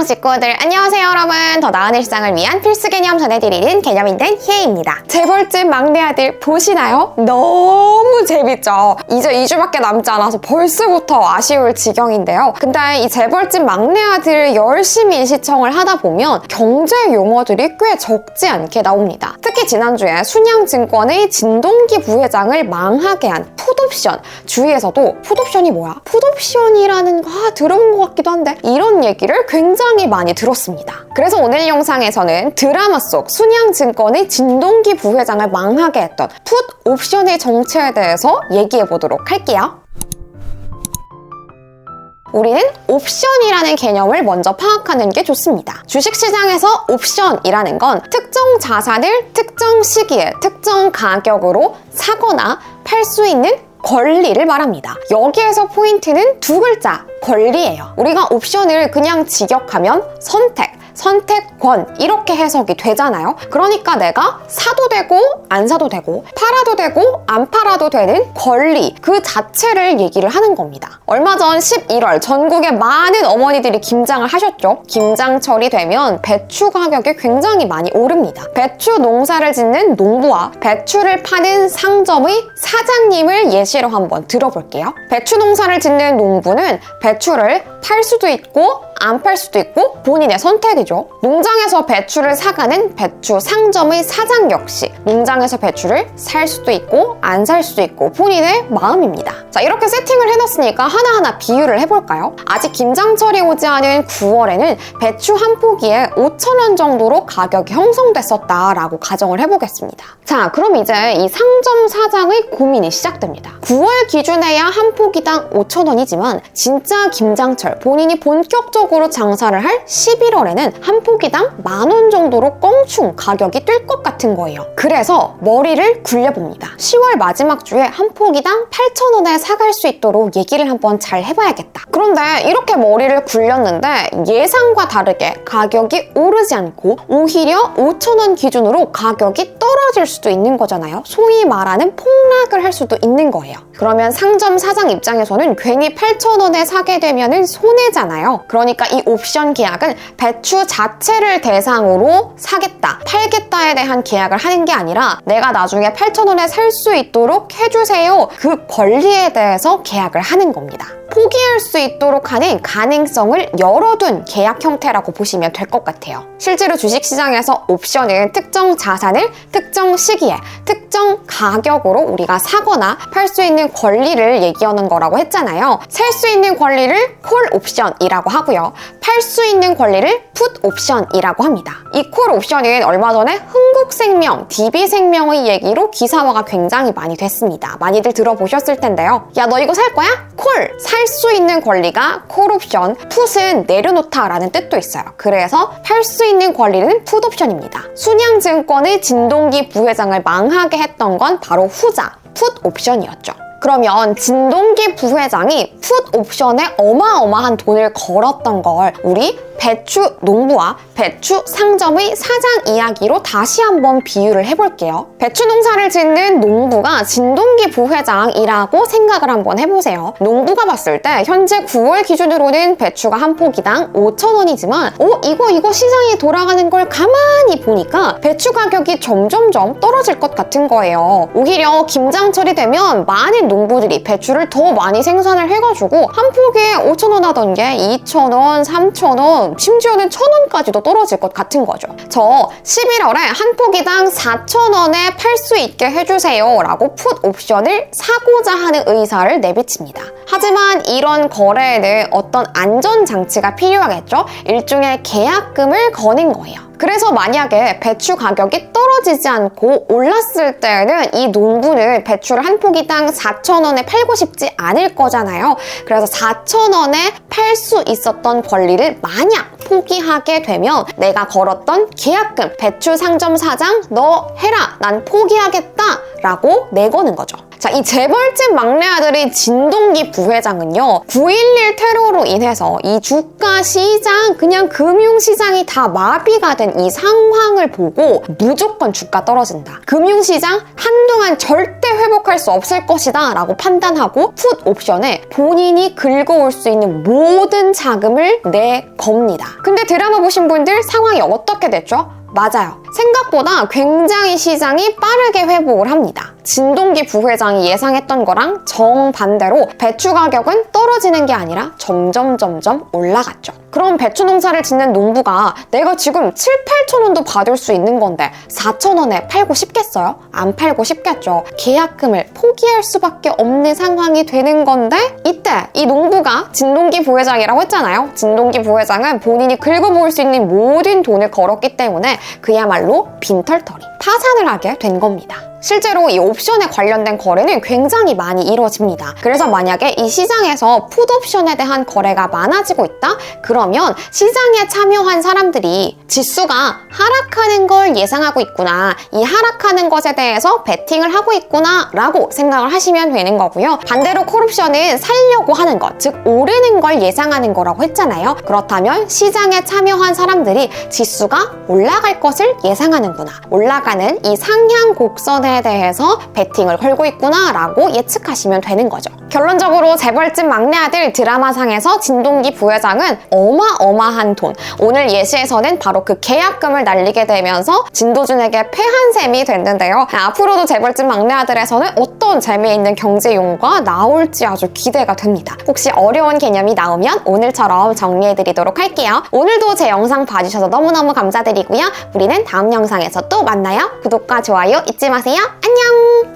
시장 식구들 안녕하세요 여러분. 더 나은 일상을 위한 필수 개념 전해드리는 개념인된 희애입니다. 재벌집 막내 아들 보시나요? 너무 재밌죠? 이제 2주밖에 남지 않아서 벌써부터 아쉬울 지경인데요. 근데 이 재벌집 막내 아들을 열심히 시청을 하다 보면 경제 용어들이 꽤 적지 않게 나옵니다. 특히 지난주에 순양증권의 진동기 부회장을 망하게 한 풋옵션, 주위에서도 풋옵션이 뭐야? 풋옵션이라는 거 들어본 것 같기도 한데 이런 얘기를 굉장히 많이 들었습니다. 그래서 오늘 영상에서는 드라마 속 순양증권의 진동기 부회장을 망하게 했던 풋옵션의 정체에 대해서 얘기해 보도록 할게요. 우리는 옵션이라는 개념을 먼저 파악하는 게 좋습니다. 주식시장에서 옵션이라는 건 특정 자산을 특정 시기에 특정 가격으로 사거나 팔 수 있는 권리를 말합니다. 여기에서 포인트는 두 글자, 권리예요. 우리가 옵션을 그냥 직역하면 선택권 이렇게 해석이 되잖아요. 그러니까 내가 사도 되고 안 사도 되고 팔아도 되고 안 팔아도 되는 권리 그 자체를 얘기를 하는 겁니다. 얼마 전 11월 전국의 많은 어머니들이 김장을 하셨죠. 김장철이 되면 배추 가격이 굉장히 많이 오릅니다. 배추 농사를 짓는 농부와 배추를 파는 상점의 사장님을 예시로 한번 들어볼게요. 배추 농사를 짓는 농부는 배추를 팔 수도 있고 안 팔 수도 있고 본인의 선택이죠. 농장에서 배추를 사가는 배추 상점의 사장 역시 농장에서 배추를 살 수도 있고 안 살 수도 있고 본인의 마음입니다. 자, 이렇게 세팅을 해놨으니까 하나하나 비유를 해볼까요? 아직 김장철이 오지 않은 9월에는 배추 한 포기에 5,000원 정도로 가격이 형성됐었다라고 가정을 해보겠습니다. 자, 그럼 이제 이 상점 사장의 고민이 시작됩니다. 9월 기준에야 한 포기당 5,000원이지만 진짜 김장철 본인이 본격적으로 장사를 할 11월에는 한 포기당 10,000원 정도로 껑충 가격이 뛸 것 같은 거예요. 그래서 머리를 굴려봅니다. 10월 마지막 주에 한 포기당 8,000원에 사갈 수 있도록 얘기를 한번 잘 해봐야겠다. 그런데 이렇게 머리를 굴렸는데 예상과 다르게 가격이 오르지 않고 오히려 5,000원 기준으로 가격이 떨어질 수도 있는 거잖아요. 소위 말하는 폭락을 할 수도 있는 거예요. 그러면 상점 사장 입장에서는 괜히 8,000원에 사게 되면 손해잖아요. 그러니까 이 옵션 계약은 배추 자체를 대상으로 사겠다, 팔겠다에 대한 계약을 하는 게 아니라 내가 나중에 8,000원에 살 수 있도록 해주세요. 그 권리에 대해서 계약을 하는 겁니다. 포기할 수 있도록 하는 가능성을 열어둔 계약 형태라고 보시면 될 것 같아요. 실제로 주식시장에서 옵션은 특정 자산을 특정 시기에 특정 가격으로 우리가 사거나 팔 수 있는 권리를 얘기하는 거라고 했잖아요. 살 수 있는 권리를 콜 옵션이라고 하고요. 팔 수 있는 권리를 풋 옵션이라고 합니다. 이 콜 옵션은 얼마 전에 흥국생명, DB생명의 얘기로 기사화가 굉장히 많이 됐습니다. 많이들 들어보셨을 텐데요. 야, 너 이거 살 거야? 콜! 살 수 있는 권리가 콜 옵션, 풋은 내려놓다 라는 뜻도 있어요. 그래서 팔 수 있는 권리는 풋 옵션입니다. 순양증권의 진동기 부회장을 망하게 했던 건 바로 후자, 풋 옵션이었죠. 그러면 진동기 부회장이 풋 옵션에 어마어마한 돈을 걸었던 걸 우리 배추 농부와 배추 상점의 사장 이야기로 다시 한번 비유를 해볼게요. 배추 농사를 짓는 농부가 진동기 부회장이라고 생각을 한번 해보세요. 농부가 봤을 때 현재 9월 기준으로는 배추가 한 포기당 5,000원이지만 이거 시장이 돌아가는 걸 가만히 보니까 배추 가격이 점점점 떨어질 것 같은 거예요. 오히려 김장철이 되면 많은 농부들이 배추를 더 많이 생산을 해가지고 한 포기에 5,000원 하던 게 2,000원, 3,000원, 심지어는 1,000원까지도 떨어질 것 같은 거죠. 저 11월에 한 포기당 4,000원에 팔 수 있게 해주세요 라고 풋 옵션을 사고자 하는 의사를 내비칩니다. 하지만 이런 거래에는 어떤 안전장치가 필요하겠죠? 일종의 계약금을 거는 거예요. 그래서 만약에 배추 가격이 떨어지지 않고 올랐을 때는 이 농부는 배추를 한 포기당 4,000원에 팔고 싶지 않을 거잖아요. 그래서 4,000원에 팔 수 있었던 권리를 만약 포기하게 되면 내가 걸었던 계약금, 배추 상점 사장 너 해라, 난 포기하겠다 라고 내거는 거죠. 자, 이 재벌집 막내 아들인 진동기 부회장은요, 9.11 테러로 인해서 이 주가 시장, 그냥 금융시장이 다 마비가 된 이 상황을 보고 무조건 주가 떨어진다. 금융시장 한동안 절대 회복할 수 없을 것이다 라고 판단하고 풋 옵션에 본인이 긁어올 수 있는 모든 자금을 내겁니다. 근데 드라마 보신 분들 상황이 어떻게 됐죠? 맞아요. 생각보다 굉장히 시장이 빠르게 회복을 합니다. 진동기 부회장이 예상했던 거랑 정반대로 배추 가격은 떨어지는 게 아니라 점점 올라갔죠. 그럼 배추 농사를 짓는 농부가 내가 지금 7, 8천 원도 받을 수 있는 건데 4천 원에 팔고 싶겠어요? 안 팔고 싶겠죠. 계약금을 포기할 수밖에 없는 상황이 되는 건데 이때 이 농부가 진동기 부회장이라고 했잖아요. 진동기 부회장은 본인이 긁어모을 수 있는 모든 돈을 걸었기 때문에 그야말로 빈털터리, 파산을 하게 된 겁니다. 실제로 이 옵션에 관련된 거래는 굉장히 많이 이루어집니다. 그래서 만약에 이 시장에서 풋옵션에 대한 거래가 많아지고 있다? 그러면 시장에 참여한 사람들이 지수가 하락하는 걸 예상하고 있구나, 이 하락하는 것에 대해서 베팅을 하고 있구나 라고 생각을 하시면 되는 거고요. 반대로 콜옵션은 살려고 하는 것, 즉 오르는 걸 예상하는 거라고 했잖아요. 그렇다면 시장에 참여한 사람들이 지수가 올라갈 것을 예상하는구나, 올라가는 이 상향 곡선에 대해서 베팅을 걸고 있구나 라고 예측하시면 되는 거죠. 결론적으로 재벌집 막내 아들 드라마상에서 진동기 부회장은 어마어마한 돈, 오늘 예시에서는 바로 그 계약금을 날리게 되면서 진도준에게 패한 셈이 됐는데요. 앞으로도 재벌집 막내 아들에서는 어떤 재미있는 경제용어가 나올지 아주 기대가 됩니다. 혹시 어려운 개념이 나오면 오늘처럼 정리해드리도록 할게요. 오늘도 제 영상 봐주셔서 너무너무 감사드리고요. 우리는 다음 영상에서 또 만나요. 구독과 좋아요 잊지 마세요. 안녕!